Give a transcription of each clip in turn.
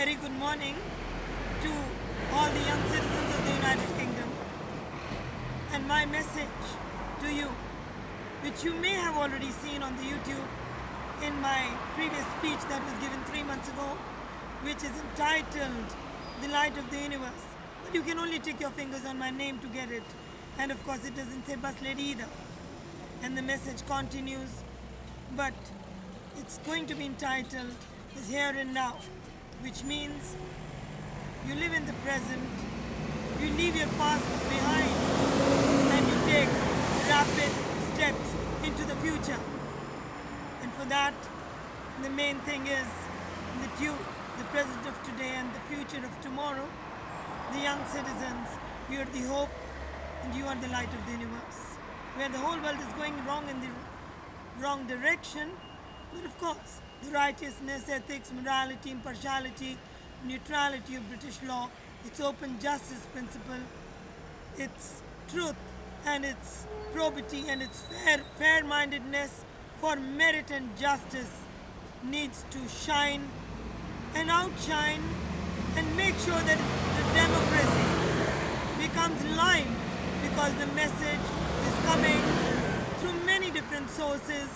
very good morning to all the young citizens of the United Kingdom. And my message to you, which you may have already seen on the YouTube in my previous speech that was given 3 months ago, which is entitled The Light of the Universe. But you can only tick your fingers on my name to get it. And of course it doesn't say bus lady either. And the message continues, but it's going to be entitled is here and now, which means you live in the present, you leave your past behind, and you take rapid steps into the future. And for that, the main thing is that you, the present of today and the future of tomorrow, the young citizens, you are the hope and you are the light of the universe. Where the whole world is going wrong in the wrong direction, but of course, the righteousness, ethics, morality, impartiality, neutrality of British law, its open justice principle, its truth and its probity and its fair-mindedness for merit and justice needs to shine and outshine and make sure that the democracy becomes live, because the message is coming through many different sources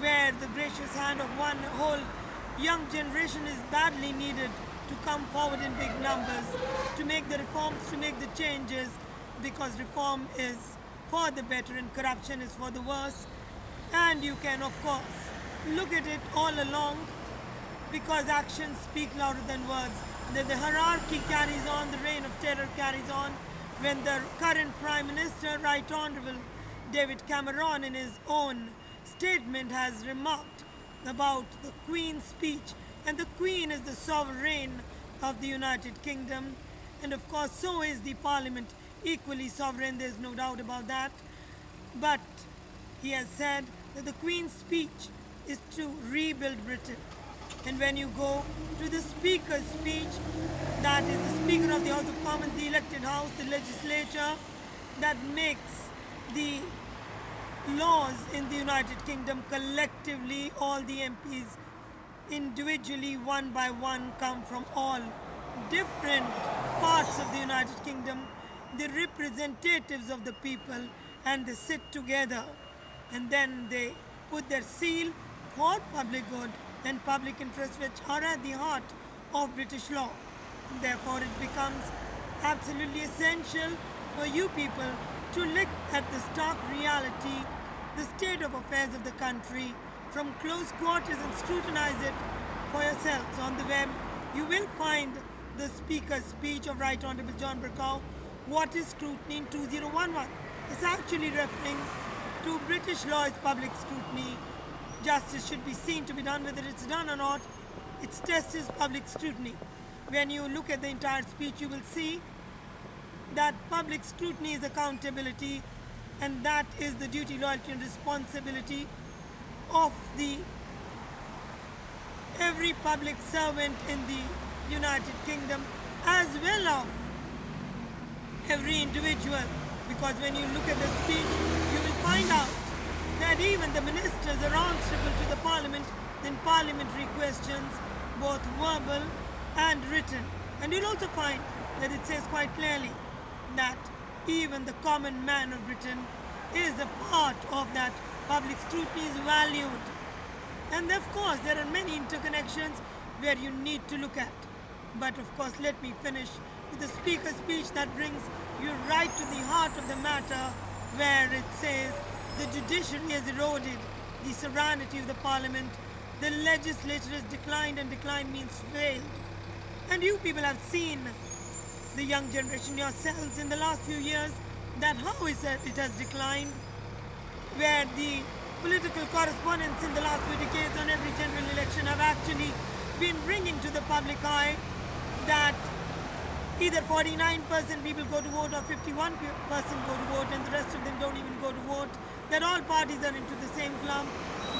where the gracious hand of one whole young generation is badly needed to come forward in big numbers, to make the reforms, to make the changes, because reform is for the better and corruption is for the worse. And you can of course look at it all along, because actions speak louder than words. That the hierarchy carries on, the reign of terror carries on, when the current Prime Minister, Right Honourable David Cameron, in his own statement has remarked about the Queen's speech, and the Queen is the sovereign of the United Kingdom, and of course so is the Parliament, equally sovereign, there's no doubt about that. But he has said that the Queen's speech is to rebuild Britain. And when you go to the Speaker's speech, that is the Speaker of the House of Commons, the elected House, the legislature that makes the laws in the United Kingdom, collectively all the MPs individually one by one come from all different parts of the United Kingdom, the representatives of the people, and they sit together and then they put their seal for public good and public interest, which are at the heart of British law. Therefore it becomes absolutely essential for you people to look at the stark reality, the state of affairs of the country from close quarters and scrutinize it for yourselves. On the web, you will find the Speaker's speech of Right Honourable John Bercow, What is Scrutiny in 2011. It's actually referring to British law as public scrutiny. Justice should be seen to be done, whether it's done or not. Its test is public scrutiny. When you look at the entire speech, you will see that public scrutiny is accountability, and that is the duty, loyalty and responsibility of every public servant in the United Kingdom, as well as every individual. Because when you look at the speech, you will find out that even the ministers are answerable to the Parliament in parliamentary questions, both verbal and written. And you'll also find that it says quite clearly that even the common man of Britain is a part of that public scrutiny, is valued. And of course there are many interconnections where you need to look at. But of course let me finish with the Speaker's speech that brings you right to the heart of the matter, where it says the judiciary has eroded the sovereignty of the Parliament, the legislature has declined, and decline means failed. And you people have seen, the young generation yourselves, in the last few years, that how is it has declined, where the political correspondents in the last few decades on every general election have actually been bringing to the public eye that either 49% people go to vote or 51% go to vote, and the rest of them don't even go to vote, that all parties are into the same clump,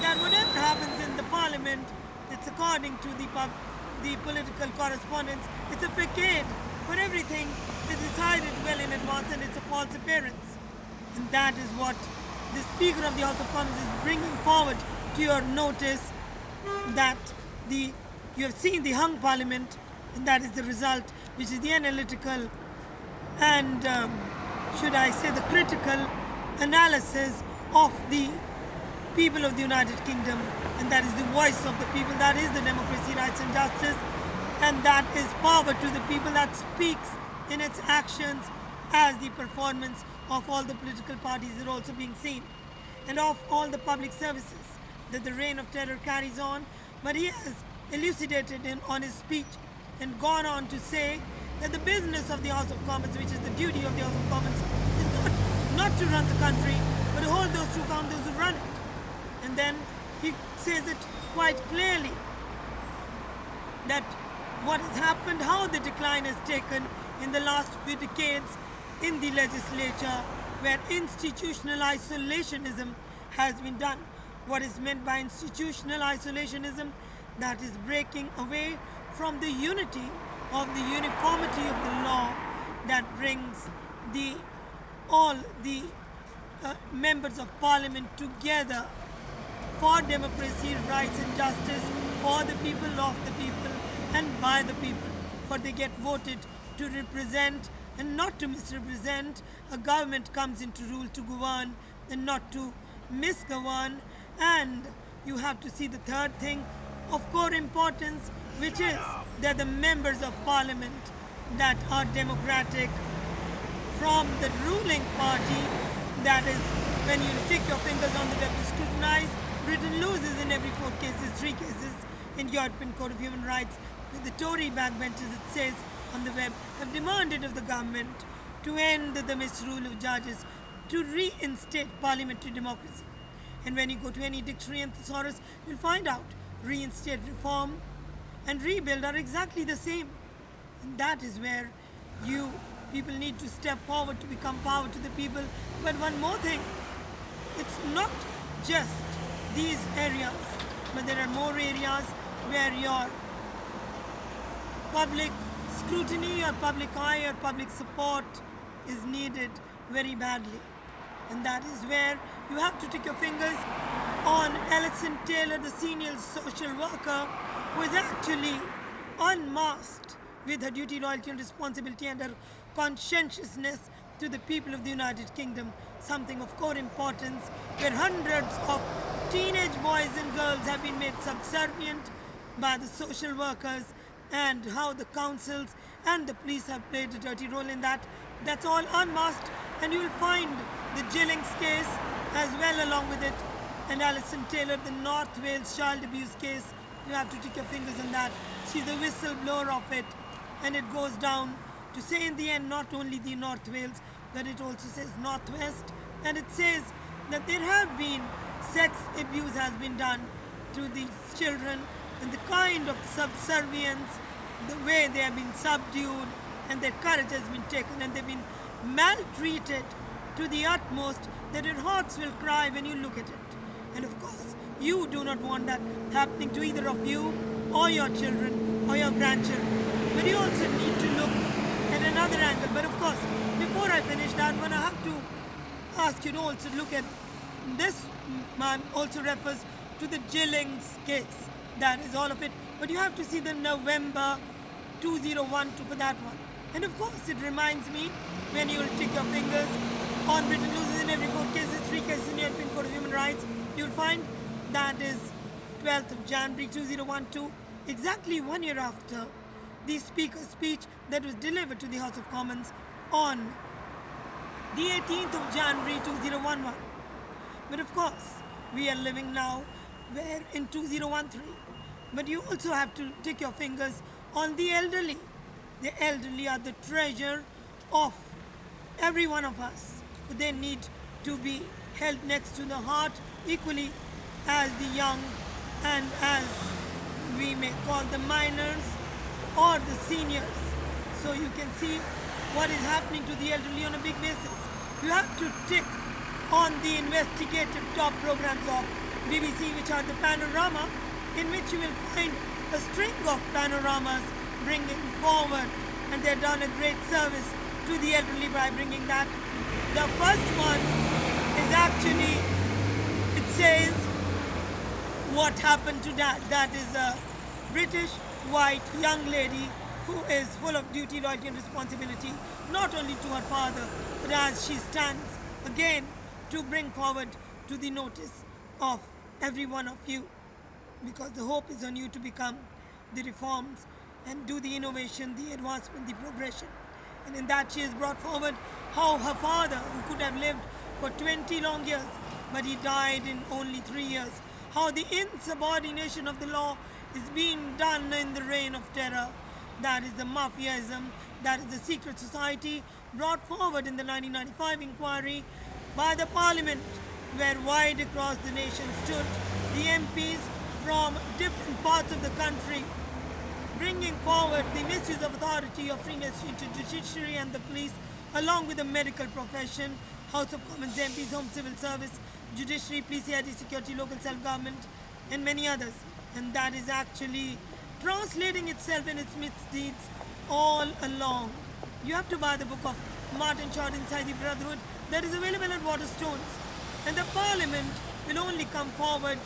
that whatever happens in the Parliament, it's according to the political correspondence, it's a facade, for everything is decided well in advance, and it's a false appearance. And that is what the Speaker of the House of Commons is bringing forward to your notice, that you have seen the hung Parliament, And that is the result, which is the analytical and, should I say, the critical analysis of the people of the United Kingdom. And that is the voice of the people, that is the democracy, rights and justice, and that is power to the people that speaks in its actions as the performance of all the political parties are also being seen, and of all the public services that the reign of terror carries on. But he has elucidated on his speech and gone on to say that the business of the House of Commons, which is the duty of the House of Commons, is not to run the country, but to hold those to account those who run it. And then he says it quite clearly that what has happened, how the decline has taken in the last few decades in the legislature, where institutional isolationism has been done. What is meant by institutional isolationism? That is breaking away from the unity of the uniformity of the law that brings all the members of parliament together for democracy, rights and justice, for the people, of the people and by the people. For they get voted to represent and not to misrepresent. A government comes into rule to govern and not to misgovern. And you have to see the third thing of core importance, which is that the members of parliament that are democratic from the ruling party, that is, when you stick your fingers on the web to scrutinize, Britain loses in every 4 cases, 3 cases in European Court of Human Rights. With the Tory backbenchers, it says on the web, have demanded of the government to end the misrule of judges, to reinstate parliamentary democracy. And when you go to any dictionary and thesaurus, you'll find out reinstate, reform and rebuild are exactly the same. And that is where you people need to step forward to become power to the people. But one more thing, it's not just these areas, but there are more areas where your public scrutiny, your public eye, your public support is needed very badly. And that is where you have to take your fingers on Alison Taylor, the senior social worker, who is actually unmasked with her duty, loyalty and responsibility and her conscientiousness to the people of the United Kingdom, something of core importance, where hundreds of teenage boys and girls have been made subservient by the social workers, and how the councils and the police have played a dirty role in that. That's all unmasked, and you will find the Jillings case as well along with it, and Alison Taylor, the North Wales child abuse case. You have to take your fingers on that. She's a whistleblower of it, and it goes down to say in the end not only the North Wales, but it also says Northwest, and it says that there have been sex abuse has been done to these children, and the kind of subservience, the way they have been subdued and their courage has been taken, and they've been maltreated to the utmost, that your hearts will cry when you look at it. And of course, you do not want that happening to either of you or your children or your grandchildren. But you also need to look at another angle. But of course, before I finish that one, I have to ask you to also look at this man also refers to the Jillings case. That is all of it. But you have to see the November 2012 for that one. And of course, it reminds me when you will take your fingers on Britain loses in every 4 cases, 3 cases in European Court of Human Rights, you will find that is 12th of January 2012, exactly 1 year after the Speaker's speech that was delivered to the House of Commons on the 18th of January 2011. But of course, we are living now where in 2013. But you also have to take your fingers on the elderly. The elderly are the treasure of every one of us. They need to be held next to the heart equally as the young and as we may call the minors or the seniors. So you can see what is happening to the elderly on a big basis. You have to tick on the investigative top programs of BBC, which are the Panorama, in which you will find a string of panoramas bringing forward, and they've done a great service to the elderly by bringing that. The first one is actually, it says what happened to that. That is a British white young lady who is full of duty, loyalty, and responsibility, not only to her father, but as she stands again to bring forward to the notice of every one of you, because the hope is on you to become the reforms and do the innovation, the advancement, the progression. And in that she has brought forward how her father, who could have lived for 20 long years, but he died in only 3 years, how the insubordination of the law is being done in the reign of terror. That is the mafiaism, that is the secret society brought forward in the 1995 inquiry by the parliament, where wide across the nation stood the MPs from different parts of the country, bringing forward the misuse of authority of Freemasonry to judiciary and the police, along with the medical profession, House of Commons MPs, Home Civil Service, judiciary, police, CID, security, local self-government, and many others. And that is actually translating itself in its misdeeds all along. You have to buy the book of Martin Short, Inside the Brotherhood, that is available at Waterstones. And the Parliament will only come forward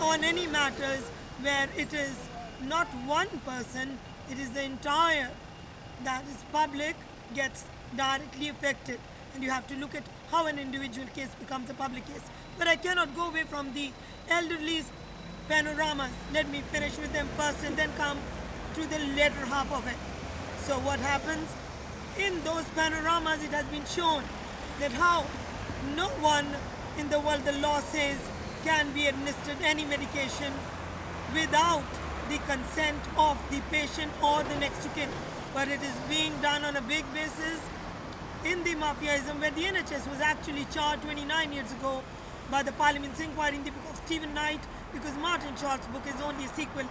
on any matters where it is not one person, it is the entire, that is public, gets directly affected. And you have to look at how an individual case becomes a public case. But I cannot go away from the elderly's panoramas. Let me finish with them first and then come to the later half of it. So what happens? In those panoramas it has been shown that how no one in the world, the law says, can be administered any medication without the consent of the patient or the next of kin. But it is being done on a big basis in the mafiaism, where the NHS was actually charged 29 years ago by the Parliament's inquiry in the book of Stephen Knight, because Martin Short's book is only a sequel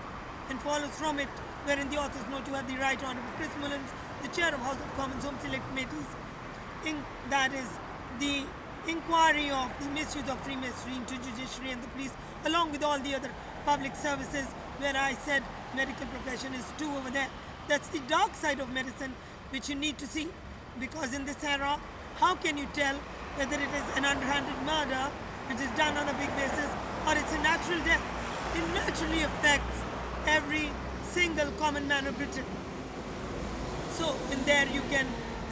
and follows from it, wherein the authors note to have the Right Honourable Chris Mullins, the Chair of House of Commons Home Select Committees, that is the inquiry of the misuse of Freemasonry into judiciary and the police, along with all the other public services, where I said medical profession is too over there. That's the dark side of medicine, which you need to see, because in this era, how can you tell whether it is an underhanded murder, which is done on a big basis, or it's a natural death? It naturally affects every single common man of Britain. So in there you can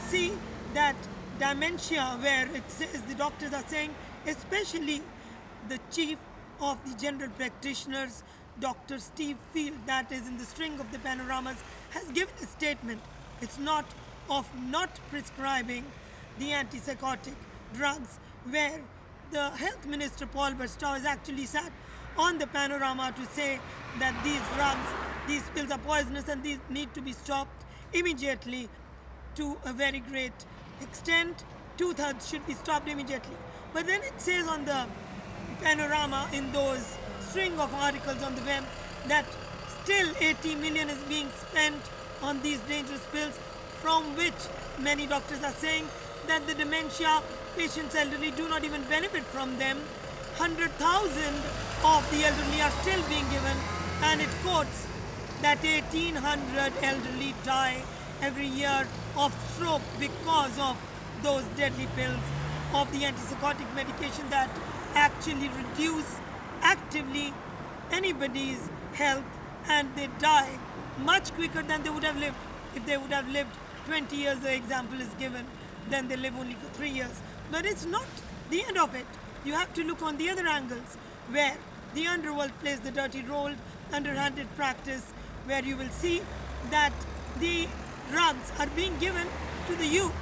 see that dementia, where it says, the doctors are saying, especially the chief of the general practitioners, Dr. Steve Field, that is in the string of the panoramas, has given a statement. It's not of not prescribing the antipsychotic drugs, where the health minister Paul Burstow has actually sat on the panorama to say that these drugs, these pills are poisonous and these need to be stopped immediately to a very great extent. 2/3 should be stopped immediately. But then it says on the panorama, in those string of articles on the web, that still 80 million is being spent on these dangerous pills, from which many doctors are saying that the dementia patients, elderly, do not even benefit from them. 100,000 of the elderly are still being given, and it quotes that 1,800 elderly die every year of stroke because of those deadly pills of the antipsychotic medication that actually reduce actively anybody's health, and they die much quicker than they would have lived. If they would have lived 20 years, the example is given, then they live only for 3 years. But it's not the end of it. You have to look on the other angles, where the underworld plays the dirty role, underhanded practice, where you will see that the drugs are being given to the youth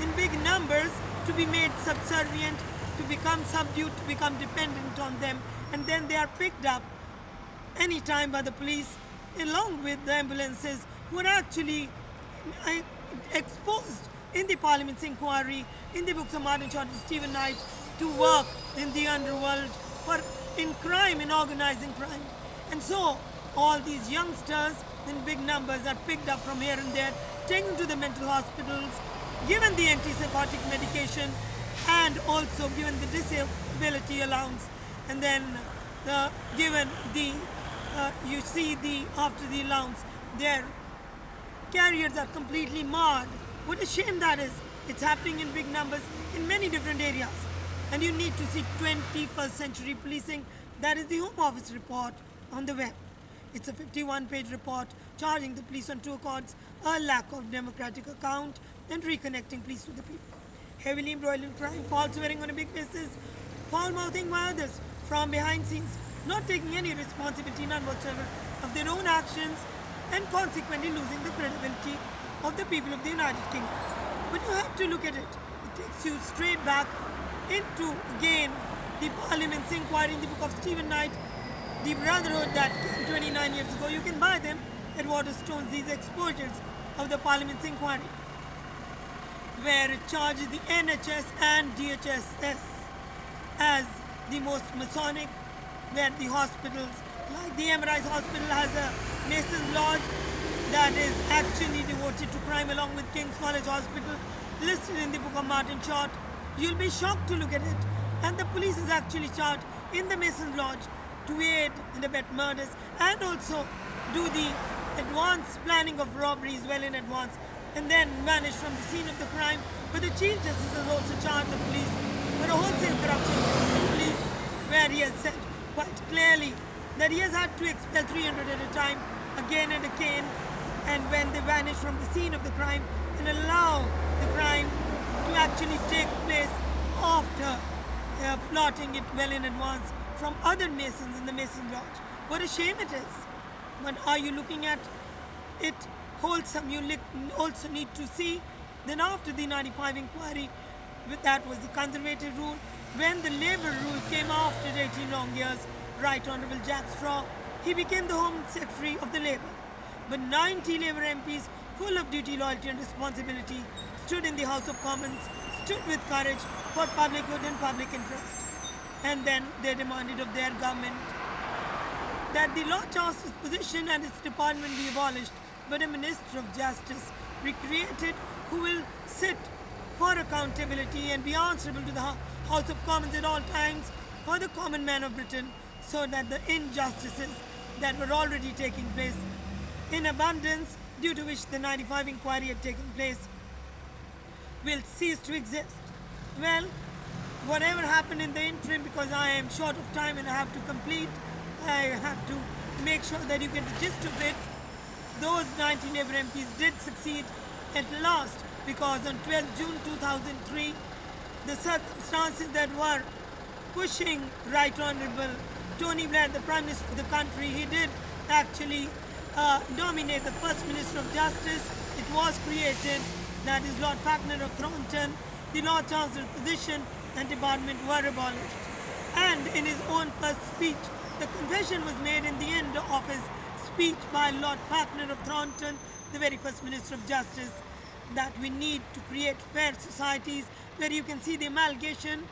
in big numbers to be made subservient, to become subdued, to become dependent on them, and then they are picked up anytime by the police, along with the ambulances, who are actually exposed in the Parliament's inquiry, in the books of Martin Short and Stephen Knight, to work in the underworld in crime, in organizing crime. And so all these youngsters in big numbers are picked up from here and there, taken to the mental hospitals, given the antipsychotic medication, and also given the disability allowance, and then given the you see after the allowance, their careers are completely marred. What a shame that is. It's happening in big numbers in many different areas. And you need to see 21st century policing. That is the Home Office report on the web. It's a 51-page report charging the police on two accounts: a lack of democratic account and reconnecting police with the people. Heavily embroiled in crime, false swearing on a big basis, foul mouthing by others from behind scenes, not taking any responsibility, none whatsoever, of their own actions, and consequently losing the credibility of the people of the United Kingdom. But you have to look at it. It takes you straight back into, again, the Parliament's inquiry in the book of Stephen Knight, the Brotherhood that came 29 years ago. You can buy them at Waterstones, these exposures of the Parliament's inquiry, where it charges the NHS and DHSS as the most Masonic, where the hospitals, like the MRI's hospital, has a Mason's Lodge that is actually devoted to crime, along with King's College Hospital, listed in the book of Martin Short. You'll be shocked to look at it. And the police is actually charged in the Mason's Lodge to aid and abet murders and also do the advanced planning of robberies well in advance and then vanish from the scene of the crime. But the Chief Justice has also charged the police for a wholesale corruption of the police, where he has said quite clearly that he has had to expel 300 at a time, again and again, and when they vanish from the scene of the crime and allow the crime to actually take place after plotting it well in advance from other Masons in the Mason Lodge. What a shame it is. But are you looking at it wholesome? You also need to see then after the 95 inquiry, that was the Conservative rule. When the Labour rule came after 18 long years, Right Honourable Jack Straw, he became the Home Secretary of the Labour. But 90 Labour MPs, full of duty, loyalty and responsibility, stood in the House of Commons, stood with courage for public good and public interest. And then they demanded of their government that the Lord Chancellor's position and its department be abolished, but a Minister of Justice recreated who will sit for accountability and be answerable to the House of Commons at all times for the common man of Britain, so that the injustices that were already taking place in abundance, due to which the 95 inquiry had taken place, will cease to exist. Well, whatever happened in the interim, because I am short of time and I have to complete, I have to make sure that you get the gist of it. Those 90 Labour MPs did succeed at last, because on 12 June 2003, the circumstances that were pushing Right Honourable Tony Blair, the Prime Minister of the country, he did actually nominate the First Minister of Justice. It was created, that is Lord Falconer of Thornton. The Lord Chancellor's position and department were abolished. And in his own first speech, the confession was made in the end of his speech by Lord Falconer of Thornton, the very first Minister of Justice, that we need to create fair societies where you can see the amalgamation,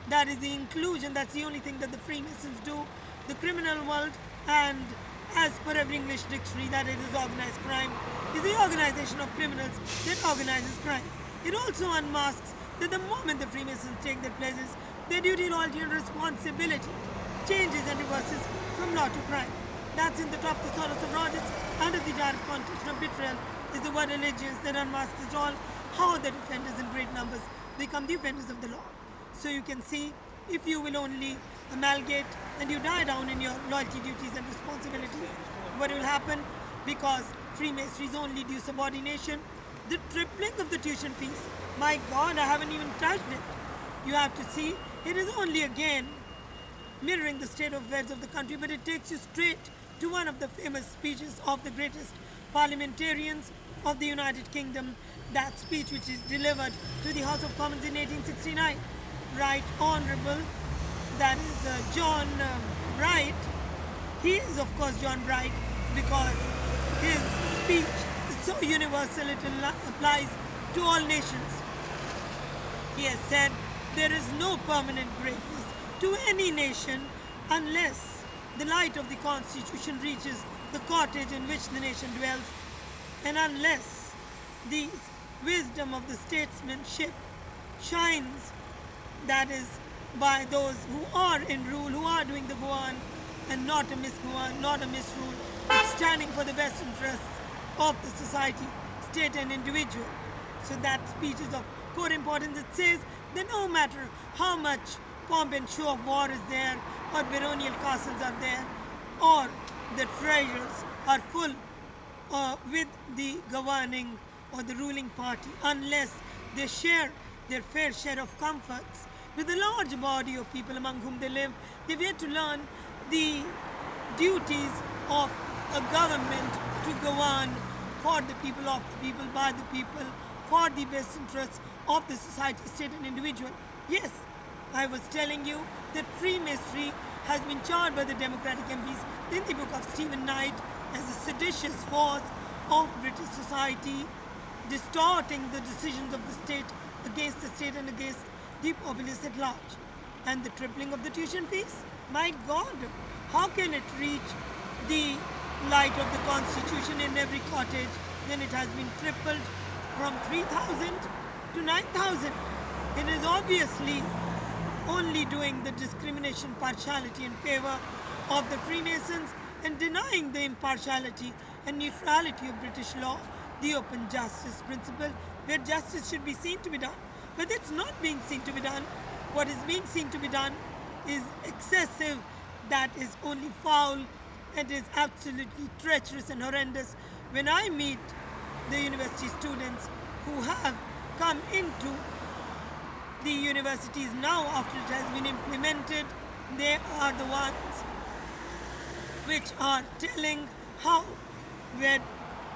that is the inclusion, that's the only thing that the Freemasons do, the criminal world, and as per every English dictionary, that it is organized crime, is the organization of criminals that organizes crime. It also unmasks that the moment the Freemasons take their places, their duty, loyalty and responsibility changes and reverses from law to crime. That's in the top thesaurus of Rogers, under the direct connotation of betrayal is the word allegiance that unmasks it all, how the defenders in great numbers become the offenders of the law. So you can see, if you will only amalgate and you die down in your loyalty, duties and responsibilities, what will happen? Because Freemasonry is only due subordination. The tripling of the tuition fees, my God, I haven't even touched it. You have to see, it is only again mirroring the state of affairs of the country, but it takes you straight to one of the famous speeches of the greatest parliamentarians of the United Kingdom, that speech which is delivered to the House of Commons in 1869. Right Honourable, that is John Bright. He is of course John Bright because his speech is so universal it applies to all nations. He has said there is no permanent greatness to any nation unless the light of the Constitution reaches the cottage in which the nation dwells, and unless the wisdom of the statesmanship shines, that is by those who are in rule, who are doing the go-on and not a misgo-on, not a misrule, but standing for the best interests of the society, state and individual. So that speech is of core importance. It says that no matter how much pomp and show of war is there, or baronial castles are there, or the treasures are full with the governing or the ruling party unless they share their fair share of comforts with the large body of people among whom they live. They've yet to learn the duties of a government to govern for the people, of the people, by the people, for the best interests of the society, state, and individual. Yes, I was telling you that Freemasonry has been charged by the Democratic MPs in the book of Stephen Knight as a seditious force of British society, distorting the decisions of the state against the state and against the populace at large. And the tripling of the tuition fees? My God, how can it reach the light of the Constitution in every cottage when it has been tripled from 3,000 to 9,000? It is obviously only doing the discrimination, partiality in favor of the Freemasons and denying the impartiality and neutrality of British law, the open justice principle, where justice should be seen to be done. But it's not being seen to be done. What is being seen to be done is excessive, that is only foul, and is absolutely treacherous and horrendous. When I meet the university students who have come into the universities now after it has been implemented, they are the ones which are telling how, where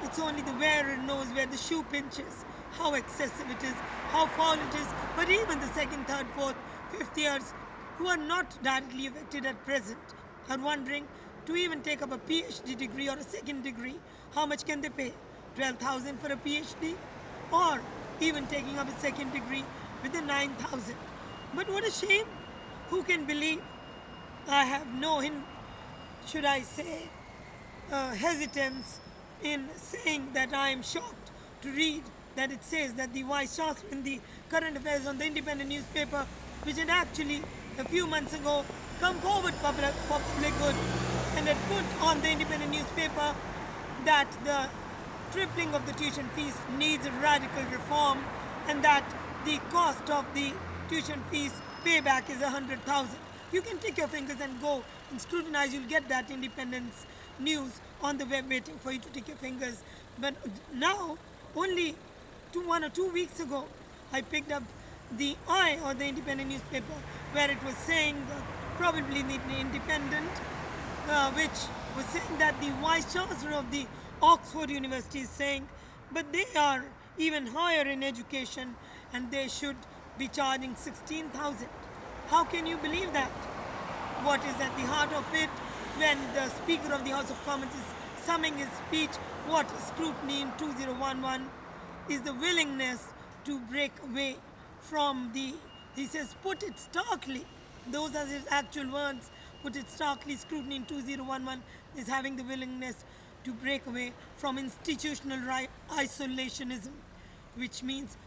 it's only the wearer knows where the shoe pinches, how excessive it is, how foul it is. But even the second, third, fourth, fifth years who are not directly affected at present are wondering to even take up a PhD degree or a second degree, how much can they pay? 12,000 for a PhD? Or even taking up a second degree with a 9,000. But what a shame. Who can believe? I have no, should I say, hesitance in saying that I am shocked to read that it says that the Vice Chancellor in the current affairs on the Independent newspaper, which had actually a few months ago come forward for public good and had put on the Independent newspaper that the tripling of the tuition fees needs a radical reform and that the cost of the tuition fees payback is 100,000. You can take your fingers and go and scrutinize. You'll get that Independence news on the web waiting for you to take your fingers. But now, only 1 or 2 weeks ago, I picked up the I or the Independent newspaper where it was saying, probably the Independent, which was saying that the Vice Chancellor of the Oxford University is saying, but they are even higher in education and they should be charging 16,000. How can you believe that? What is at the heart of it when the Speaker of the House of Commons is summing his speech? What scrutiny in 2011 is the willingness to break away from the, he says, put it starkly. Those are his actual words. Put it starkly, scrutiny in 2011 is having the willingness to break away from institutional isolationism, which means,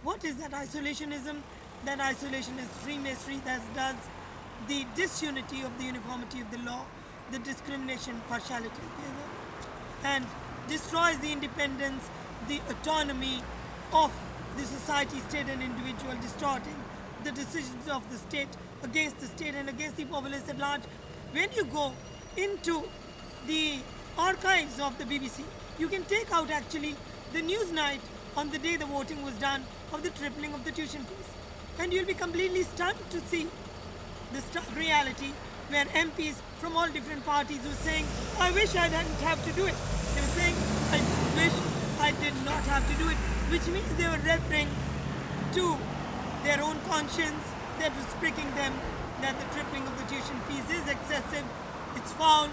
what is that isolationism? That isolation is Freemasonry that does the disunity of the uniformity of the law, the discrimination, partiality, and destroys the independence, the autonomy of the society, state, and individual, distorting the decisions of the state against the state and against the populace at large. When you go into the archives of the BBC, you can take out actually the news night on the day the voting was done of the tripling of the tuition fees. And you'll be completely stunned to see the stark reality where MPs from all different parties were saying, I wish I didn't have to do it. They were saying, I wish I did not have to do it, which means they were referring to their own conscience that was pricking them that the tripling of the tuition fees is excessive, it's foul,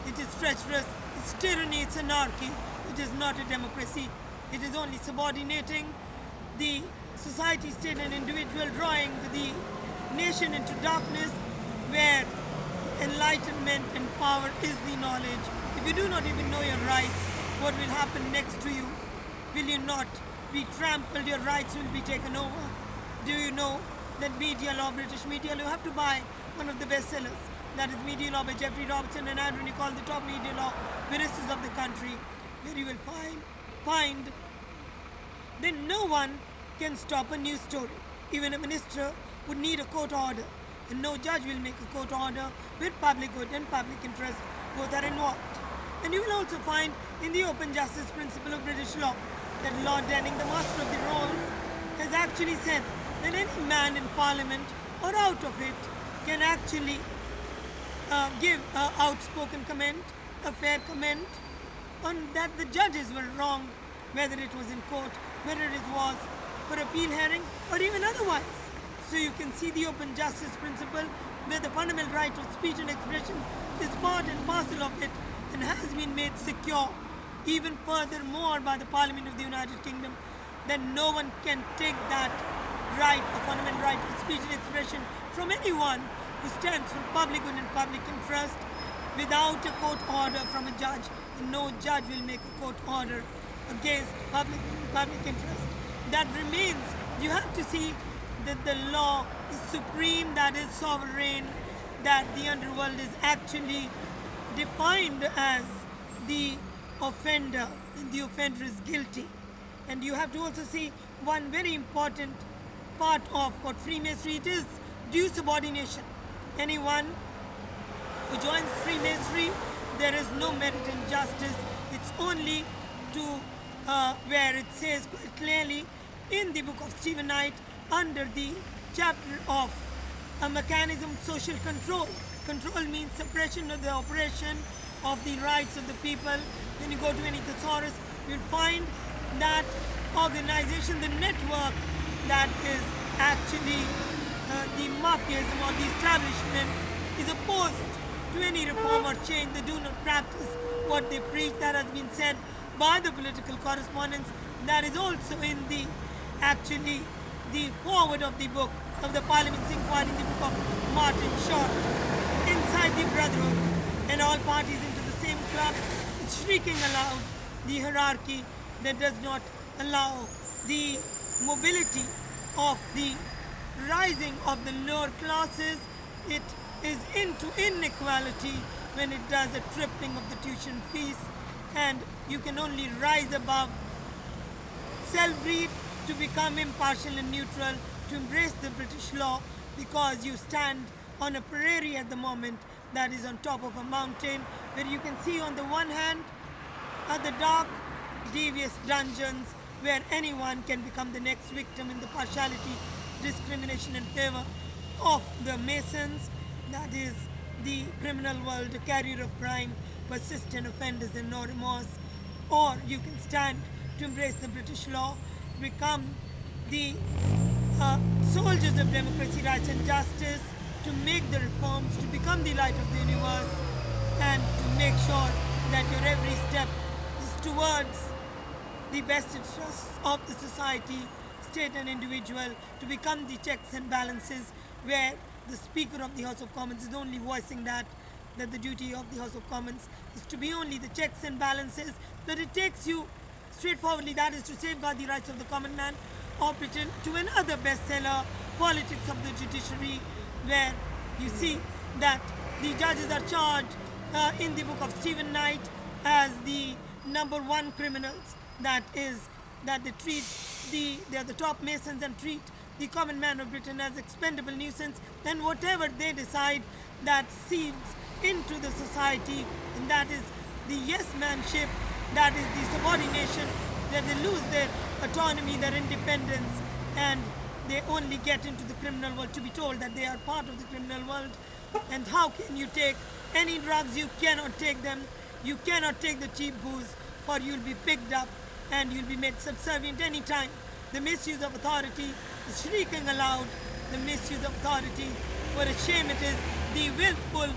it is treacherous, it's tyranny, it's anarchy, it is not a democracy, it is only subordinating the society, state, and individual, drawing the nation into darkness where enlightenment and power is the knowledge. If you do not even know your rights, what will happen next to you? Will you not be trampled? Your rights will be taken over. Do you know that media law, British media law, you have to buy one of the bestsellers? That is Media Law by Jeffrey Robertson and Andrew Nicol, the top media law ministers of the country, where you will find that no one can stop a news story. Even a minister would need a court order, and no judge will make a court order with public good and public interest both are involved. And you will also find in the open justice principle of British law that Lord Denning, the master of the rolls, has actually said that any man in Parliament or out of it can actually give an outspoken comment, a fair comment on that the judges were wrong, whether it was in court, whether it was for appeal hearing or even otherwise. So you can see the open justice principle where the fundamental right of speech and expression is part and parcel of it and has been made secure even furthermore by the Parliament of the United Kingdom, that no one can take that right, a fundamental right of speech and expression from anyone who stands for public good and public interest without a court order from a judge. And no judge will make a court order against public good and public interest. That remains. You have to see that the law is supreme, that is sovereign, that the underworld is actually defined as the offender and the offender is guilty. And you have to also see one very important part of what Freemasonry it is, due subordination. Anyone who joins Freemasonry, there is no merit in justice. It's only to where it says quite clearly in the book of Stephen Knight under the chapter of a mechanism of social control. Control means suppression of the operation of the rights of the people. When you go to any thesaurus, you'll find that organization, the network that is actually the mafiaism or the establishment is opposed to any reform or change. They do not practice what they preach. That has been said by the political correspondents. That is also in the actually the forward of the book of the Parliament's inquiry in the book of Martin Short. Inside the brotherhood and all parties into the same club, it's shrieking aloud the hierarchy that does not allow the mobility of the rising of the lower classes. It is into inequality when it does a tripling of the tuition fees, and you can only rise above self-read to become impartial and neutral, to embrace the British law, because you stand on a prairie at the moment that is on top of a mountain, where you can see on the one hand are the dark, devious dungeons where anyone can become the next victim in the partiality, discrimination in favor of the Masons, that is the criminal world, a carrier of crime, persistent offenders and no remorse. Or you can stand to embrace the British law, become the soldiers of democracy, rights and justice, to make the reforms, to become the light of the universe, and to make sure that your every step is towards the best interests of the society, state and individual, to become the checks and balances, where the Speaker of the House of Commons is only voicing that the duty of the House of Commons is to be only the checks and balances, that it takes you straightforwardly, that is to safeguard the rights of the common man, or pretend to another bestseller, Politics of the Judiciary, where you see that the judges are charged in the book of Stephen Knight as the number one criminals, that is that they are the top Masons and treat the common man of Britain as expendable nuisance, and whatever they decide that seeps into the society, and that is the yes-manship, that is the subordination, that they lose their autonomy, their independence, and they only get into the criminal world to be told that they are part of the criminal world. And how can you take any drugs? You cannot take them. You cannot take the cheap booze, for you'll be picked up and you'll be made subservient any time. The misuse of authority is shrieking aloud. The misuse of authority, what a shame it is, the willful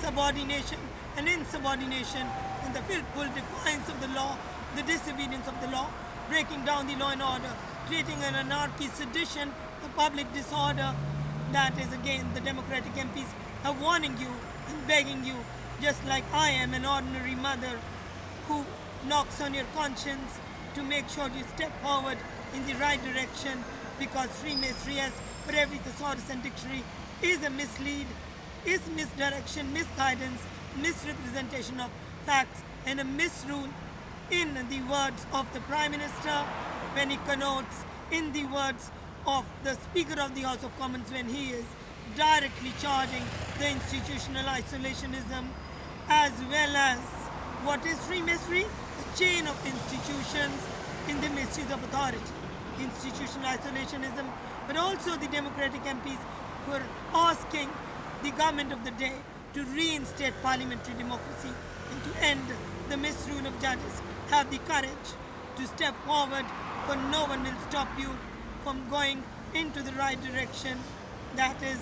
subordination and insubordination, and the willful defiance of the law, the disobedience of the law, breaking down the law and order, creating an anarchy, sedition, a public disorder. That is again the Democratic MPs are warning you and begging you, just like I am an ordinary mother who knocks on your conscience to make sure you step forward in the right direction, because Freemasonry, as for every thesaurus and dictionary, is a mislead, is misdirection, misguidance, misrepresentation of facts, and a misrule, in the words of the Prime Minister when he connotes, in the words of the Speaker of the House of Commons when he is directly charging the institutional isolationism, as well as What is Freemasonry? A chain of institutions in the misuse of authority, institutional isolationism, but also the Democratic MPs who are asking the government of the day to reinstate parliamentary democracy and to end the misrule of judges. Have the courage to step forward, for no one will stop you from going into the right direction. That is,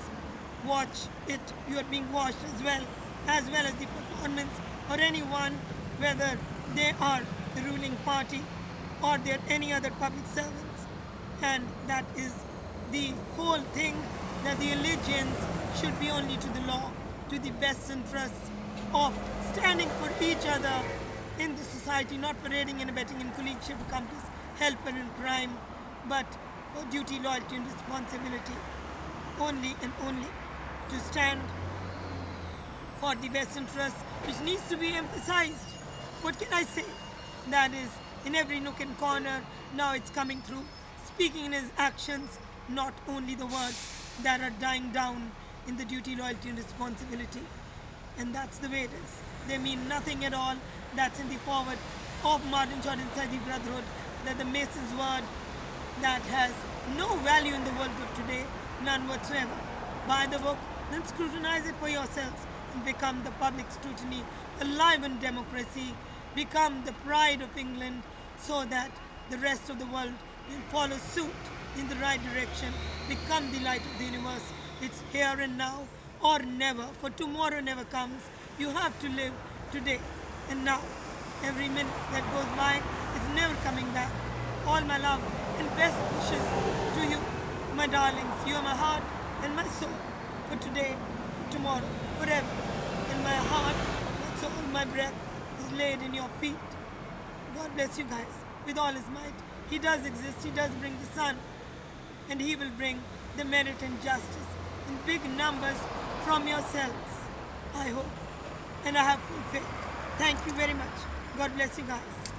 watch it. You are being watched as well as the performance or anyone, whether they are the ruling party or they are any other public servants. And that is the whole thing, that the allegiance should be only to the law, to the best interests of standing for each other in the society, not for aiding and abetting in colleagueship, accomplice, helper in crime, but for duty, loyalty and responsibility. Only and only to stand for the best interests, which needs to be emphasized. What can I say? That is, in every nook and corner, now it's coming through, speaking in his actions, not only the words that are dying down in the duty, loyalty and responsibility. And that's the way it is. They mean nothing at all. That's in the forward of Martin Short inside the Brotherhood, that the Mason's word that has no value in the world of today, none whatsoever. Buy the book, then scrutinize it for yourselves and become the public scrutiny, enliven democracy, become the pride of England, so that the rest of the world will follow suit in the right direction, become the light of the universe. It's here and now or never, for tomorrow never comes. You have to live today and now. Every minute that goes by is never coming back. All my love and best wishes to you, my darlings. You are my heart and my soul, for today, for tomorrow, forever. And my heart, my soul, my breath is laid in your feet. God bless you guys with all his might. He does exist. He does bring the sun. And he will bring the merit and justice in big numbers from yourselves, I hope. And I have full faith. Thank you very much. God bless you guys.